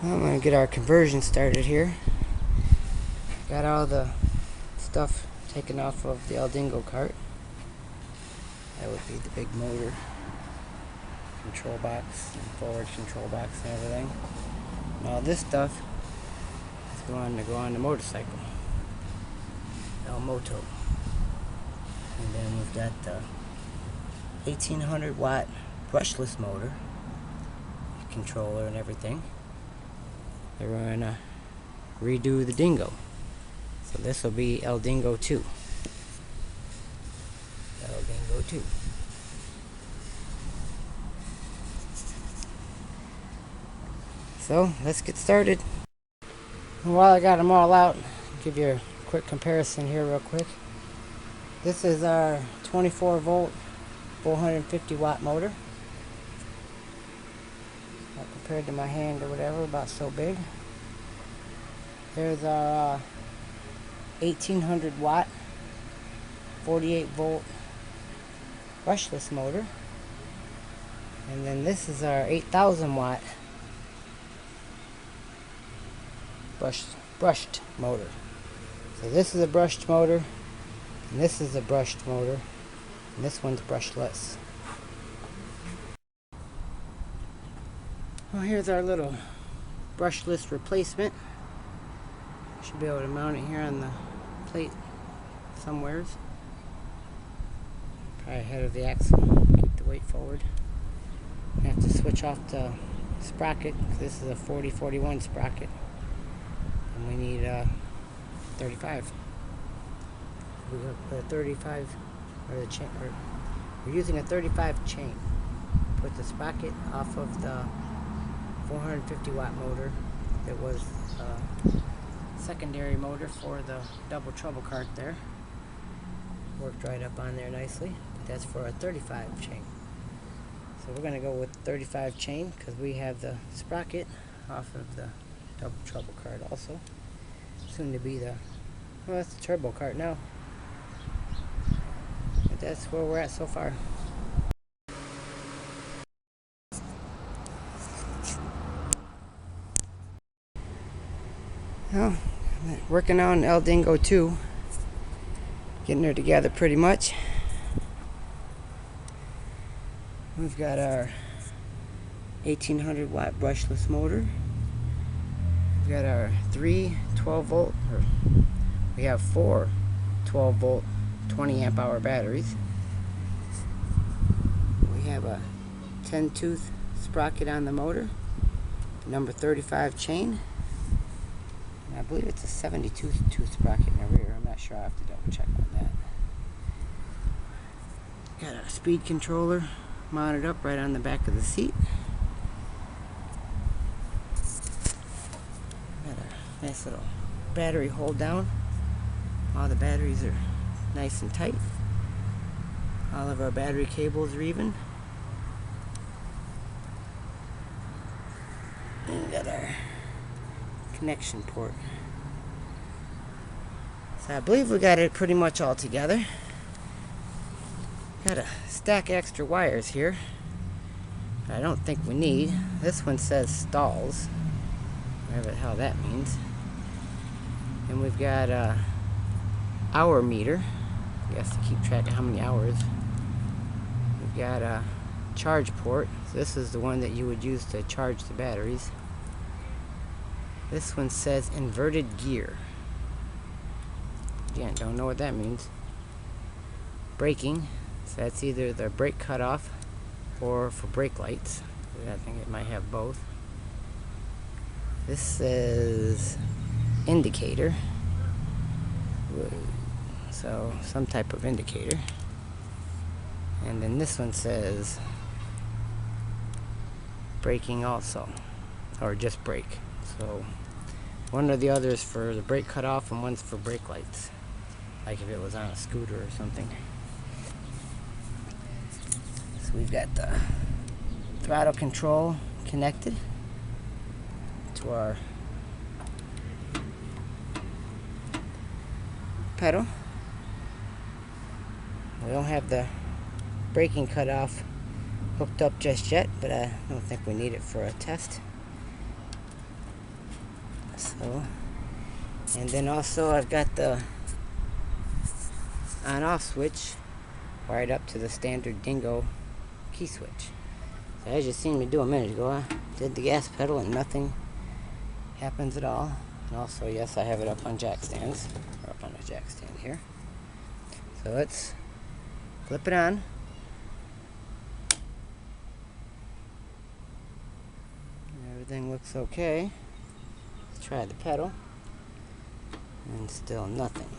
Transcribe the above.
Well, I'm going to get our conversion started here. Got all the stuff taken off of the Dingo kart. That would be the big motor, control box, and forward control box and everything. And all this stuff is going to go on the motorcycle, Moto. And then we've got the 1800 watt brushless motor, controller and everything. They're going to redo the Dingo. So this will be Dingo II. Dingo II. So let's get started. And while I got them all out, I'll give you a quick comparison here real quick. This is our 24 volt 450 watt motor. Compared to my hand or whatever, about so big. There's our 1800 watt 48 volt brushless motor, and then this is our 8000 watt brushed motor. So this is a brushed motor, and this is a brushed motor, and this one's brushless. Well, here's our little brushless replacement. Should be able to mount it here on the plate somewheres. Probably ahead of the axle. Keep the weight forward. I have to switch off the sprocket. This is a 40-41 sprocket, and we need 35. We put a 35, or the chain. We're using a 35 chain. Put the sprocket off of the 450 watt motor that was secondary motor for the double trouble cart there. Worked right up on there nicely. But that's for a 35 chain. So we're going to go with 35 chain because we have the sprocket off of the double trouble cart also. Soon to be the, well, that's the turbo cart now. But that's where we're at so far. Well, working on Dingo II, getting her together pretty much. We've got our 1800 watt brushless motor. We've got our 3 12 volt, or we have 4 12 volt 20 amp hour batteries. We have a 10 tooth sprocket on the motor, number 35 chain. I believe it's a 72 tooth sprocket in the rear. I'm not sure. I have to double check on that. Got a speed controller mounted up right on the back of the seat. Got a nice little battery hold down. All the batteries are nice and tight. All of our battery cables are even. And we got our connection port. So I believe we got it pretty much all together. Got a stack of extra wires here I don't think we need. This one says stalls, whatever the hell that means. And we've got a hour meter, I guess, to keep track of how many hours. We've got a charge port. So this is the one that you would use to charge the batteries. This one says inverted gear. Again, don't know what that means. Braking. So that's either the brake cutoff or for brake lights. I think it might have both. This is indicator. So some type of indicator. And then this one says braking also, or just brake. So one or the other is for the brake cutoff and one's for brake lights, like if it was on a scooter or something. So we've got the throttle control connected to our pedal. We don't have the braking cutoff hooked up just yet, but I don't think we need it for a test. So, and then also I've got the on-off switch wired up to the standard Dingo key switch. So as you seen me do a minute ago, I did the gas pedal and nothing happens at all. And also, yes, I have it up on jack stands, or up on a jack stand here. So let's flip it on. Everything looks okay. Let's try the pedal. And still nothing.